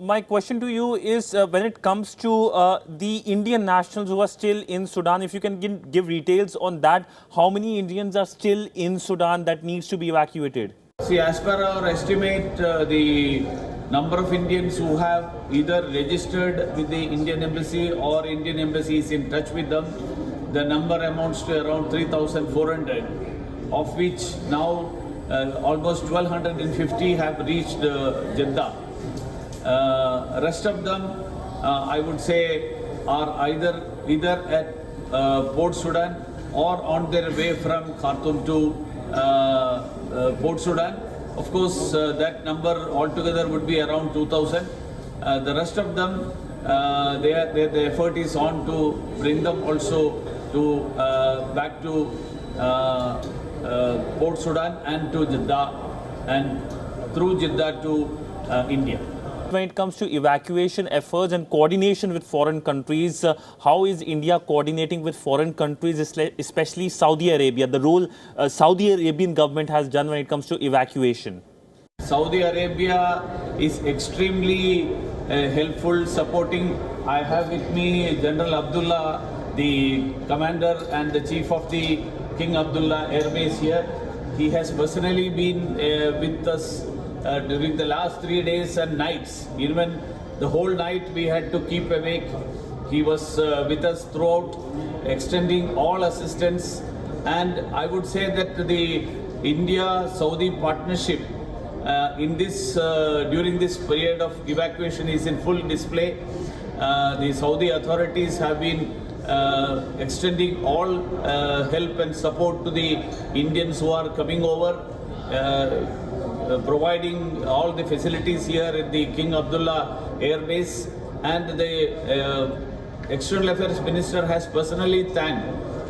My question to you is when it comes to the Indian nationals who are still in Sudan, if you can give details on that, how many Indians are still in Sudan that needs to be evacuated? See, as per our estimate, the number of Indians who have either registered with the Indian embassy or Indian embassy is in touch with them, the number amounts to around 3,400, of which now almost 1,250 have reached Jeddah. Rest of them, I would say, are either at Port Sudan or on their way from Khartoum to Port Sudan. Of course, that number altogether would be around 2,000. The rest of them, the effort is on to bring them also to back to Port Sudan and to Jeddah, and through Jeddah to India. When it comes to evacuation efforts and coordination with foreign countries, how is India coordinating with foreign countries, especially Saudi Arabia, the role Saudi Arabian government has done when it comes to evacuation? Saudi Arabia is extremely helpful, supporting. I have with me General Abdullah, the commander and the chief of the King Abdullah Air Base here. He has personally been with us during the last 3 days and nights. Even the whole night we had to keep awake. He was with us throughout, extending all assistance. And I would say that the India-Saudi partnership in this during this period of evacuation is in full display. The Saudi authorities have been extending all help and support to the Indians who are coming over, providing all the facilities here at the King Abdullah Air Base, and the External Affairs Minister has personally thanked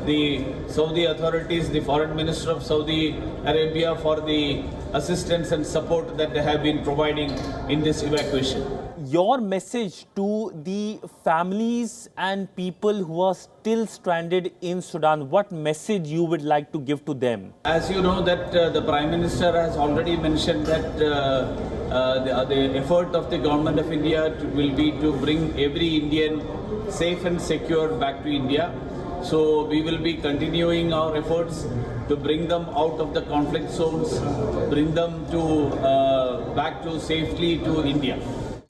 the Saudi authorities, the Foreign Minister of Saudi Arabia, for the assistance and support that they have been providing in this evacuation. Your message to the families and people who are still stranded in Sudan, what message you would like to give to them? As you know that the Prime Minister has already mentioned that the effort of the Government of India will be to bring every Indian safe and secure back to India. So we will be continuing our efforts to bring them out of the conflict zones, bring them to back to safely to India.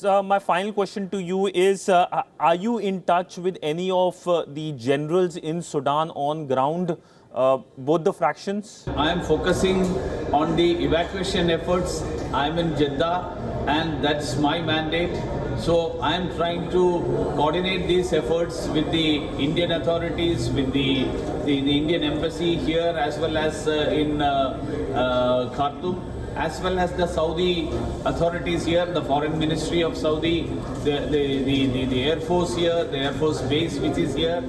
My final question to you is, are you in touch with any of the generals in Sudan on ground, both the fractions? I am focusing on the evacuation efforts. I am in Jeddah and that's my mandate. So I am trying to coordinate these efforts with the Indian authorities, with the Indian embassy here, as well as in Khartoum, as well as the Saudi authorities here, the Foreign Ministry of Saudi, the Air Force here, the Air Force base which is here.